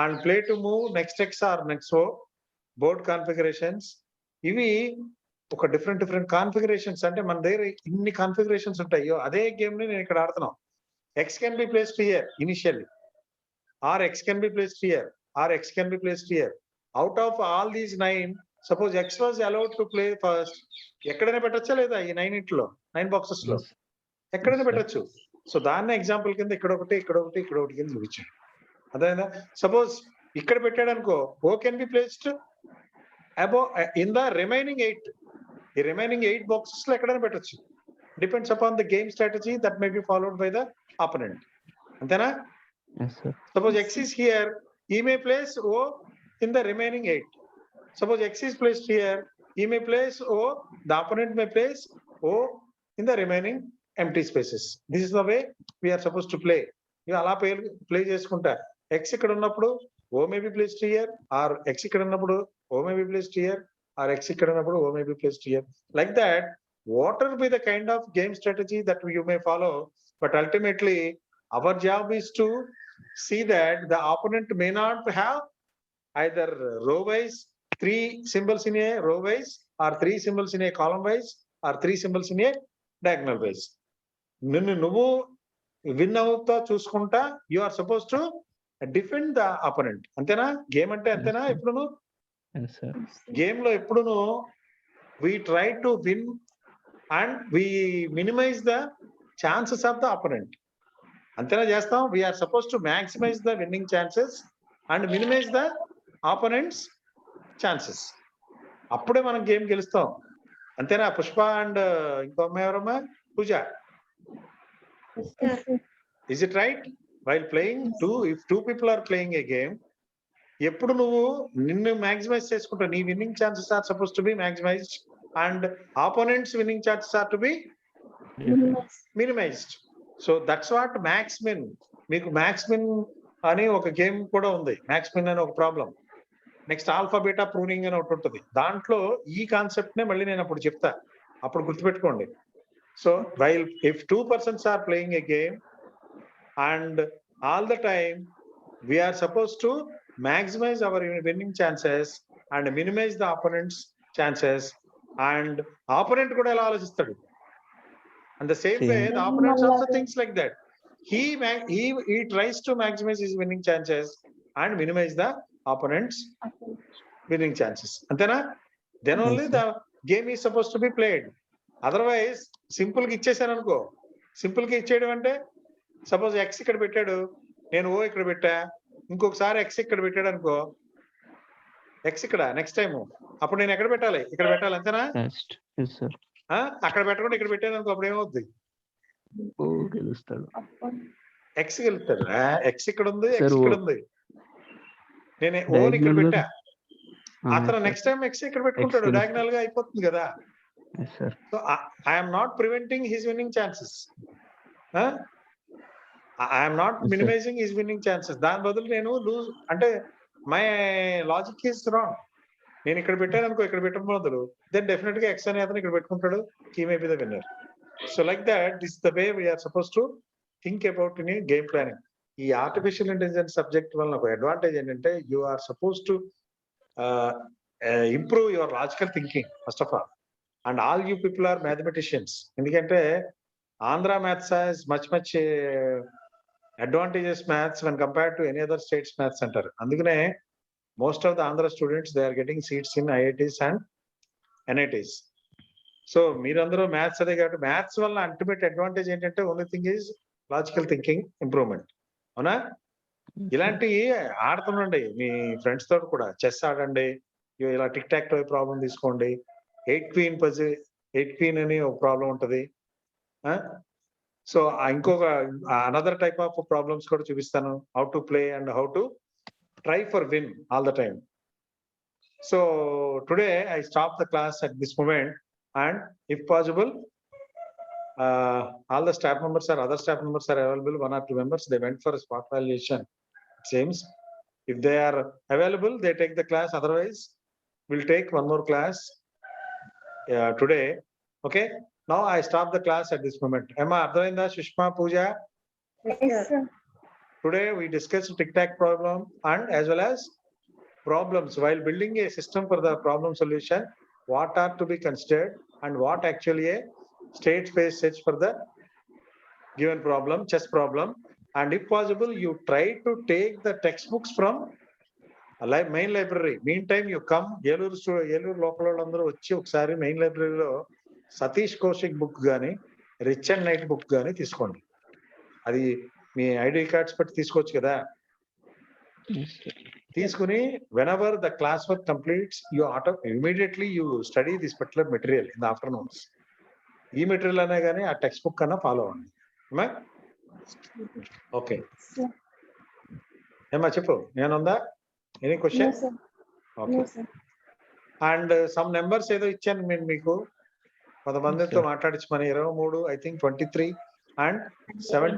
And play to move next X or next O. Board configurations ఇవి ఒక డిఫరెంట్ కాన్ఫిగరేషన్స్, అంటే మన దగ్గర ఇన్ని కాన్ఫిగరేషన్స్ ఉంటాయో అదే గేమ్ ని నేను ఇక్కడ ఆడుతున్నాం. X can be placed here initially, or X can be placed here, or X can be placed here. Out of all these 9, suppose X was allowed to play first, ఎక్కడైనా పెట్టచ్చా లేదా? ఈ 9 బాక్సెస్ లో ఎక్కడైనా పెట్టచ్చు. సో దాన్ని example కింద ఇక్కడ ఒకటి, ఇక్కడ ఒకటి, ఇక్కడ ఒకటి కింద చూపించాడు. అదేనా? సపోజ్ ఇక్కడ పెట్టాడు అనుకో, O can be placed above in the remaining 8. ఈ రిమైనింగ్ 8 బాక్సెస్ లో ఎక్కడైనా పెట్టచ్చు. Depends upon the game strategy that may be followed by the opponent. Antena?
Yes, sir.
Suppose X is here, he may place O in the remaining 8. Suppose X is placed here, he may place O, the opponent may place O in the remaining empty spaces. This is the way we are supposed to play. You ala play cheskunta. X ikkada unnappudu O may be placed here, or X ikkada unnappudu O may be placed here, or X ikkada unnappudu O may be placed here. Like that, whatever be the kind of game strategy that you may follow, but ultimately our job is to see that the opponent may not have either row wise 3 symbols in a row wise, or 3 symbols in a column wise, or 3 symbols in a diagonal wise. నువ్వు win అవుతా చూసుకుంటా, you are suppose to defend the opponent. అంతేనా? Game అంటే అంతేనా? ఎప్పుడును
Yes, sir.
Game లో ఎప్పుడును we try to win and we minimize the chances of the opponent. అంతేనా చేస్తాం? We are supposed to maximize the winning chances and minimize the opponent's chances. అప్పుడే మనం game గెలుస్తాం. అంతేనా? పుష్ప అండ్ ఇంకో అమ్మాయి ఎవరమ్మా? పూజ. Is it right? While playing if two people are playing a game, ఎప్పుడు నువ్వు నిన్ను మాక్సిమైజ్ చేసుకుంటావు, నీ winning chances are suppose to be maximized and opponents winning chances are to be minimized. So that's what max min. మీకు max min అని ఒక game కూడా ఉంది. max min అని ఒక problem. Next alpha beta pruning అని ఒకటి ఉంటుంది. దాంట్లో ఈ కాన్సెప్ట్ నే మళ్ళీ నేను అప్పుడు చెప్తా, అప్పుడు గుర్తుపెట్టుకోండి. So while if 2 persons are playing a game and all the time we are supposed to maximize our winning chances and minimize the opponent's chances. And opponent కూడా ఎలా ఆలోచిస్తాడు? And the same way the opponent also thinks like that. He tries to maximize his winning chances and minimize the opponent's winning chances. అంతేనా? Then only the game is supposed to be played. Otherwise simple గా ఇచ్చేసాను అనుకో. Simple గా ఇచ్చేయడం అంటే suppose X ఇక్కడ పెట్టాడు, నేను ఓ ఇక్కడ పెట్టా, ఇంకొకసారి ఎక్స్ ఇక్కడ పెట్టాడు అనుకో, ఎక్స్ ఇక్కడ నెక్స్ట్ టైం అప్పుడు నేను ఎక్కడ పెట్టాలి? ఇక్కడ పెట్టాలి అంతేనా?
నెక్స్ట్. Yes sir.
అక్కడ పెట్టకుండా ఇక్కడ పెట్టాను అనుకో అప్పుడు ఏమవుద్ది?
ఓ గెలుస్తాడు.
ఎక్స్ గెలుస్తాడు. ఎక్స్ ఇక్కడ ఉంది,
Sir,
ఎక్స్ ఇక్కడ ఉంది. నేను ఓన్ ఇక్కడ
Diagonal
పెట్టా.
గా-
అతను
yes,
నెక్స్ట్ టైం ఎక్స్ ఇక్కడ పెట్టుకుంటాడు.
గెలుస్తాడు.
డయాగ్నల్ గా అయిపోతుంది కదా.
sir. Yes, sir.
So I'm not preventing his winning chances. I'm not
Yes, sir.
Minimising his winning chances. దాని బదులు నేను లూజ్ అంటే మై లాజిక్ ఈస్ రాంగ్. నేను ఇక్కడ పెట్టాను అనుకో, ఇక్కడ పెట్టడం బదులు దెన్ డెఫినెట్ గా ఎక్స్ అనే అతను ఇక్కడ పెట్టుకుంటాడు. He may be the winner. So like that this the way we are suppose to think about in game planning. ఈ ఆర్టిఫిషియల్ ఇంటెలిజెన్స్ సబ్జెక్ట్ వల్ల ఒక అడ్వాంటేజ్ ఏంటంటే you are suppose to improve your logical thinking first of all. And all you people are mathematicians. ఎందుకంటే Andhra maths has much advantages maths when compared to any other states maths అంటారు. అందుకనే most of the Andhra students they are getting seats in IITs and NITs. So మీరందరూ maths అదే కాబట్టి maths వల్ల ultimate advantage ఏంటంటే only thing is logical thinking improvement. అవునా? ఇలాంటివి ఆడుతుండండి మీ friends తోటి కూడా. చెస్ ఆడండి, ఇలా టిక్ టాక్ టో ప్రాబ్లం తీసుకోండి. 8 క్వీన్ పజిల్, 8 క్వీన్ అని ఒక ప్రాబ్లం ఉంటది. సో ఇంకొక అనదర్ టైప్ ఆఫ్ ప్రాబ్లమ్స్ కూడా చూపిస్తాను. How to play and how to try for win all the time. So today I stop the class at this moment and if possible all the staff members or other staff members are available. 1 or 2 members they went for a spot valuation it seems. If they are available they take the class, otherwise we'll take one more class today. Okay, now I stop the class at this moment. Emma, Ardhainda, Sushma, Pooja,
Yes, sir.
today we discussed tic tac problem and as well as problems. While building a system for the problem solution, what are to be considered and what actually a state space search for the given problem, chess problem. And if possible you try to take the textbooks from a main library. Meantime you come Yelur local వాళ్ళందరూ వచ్చి ఒకసారి main లైబ్రరీలో Satish Kaushik book గాని rich and night book గాని తీసుకోండి. అది మీ ID cards పెట్టి తీసుకోవచ్చు కదా.
Yes, sir.
తీసుకుని whenever the class work completes you immediately you study this particular material in the afternoons. ఈ మెటీరియల్ అనే కానీ ఆ టెక్స్ట్ బుక్ కన్నా ఫాలో అవ్వండి. Okay
Sir.
ఏమా చెప్పు, నేనుందా? Any
No,
question?
sir.
Okay.
No, sir.
And some numbers ఏదో ఇచ్చాను నేను మీకు, కొంతమందితో మాట్లాడించమని. 23 I think 23 and 7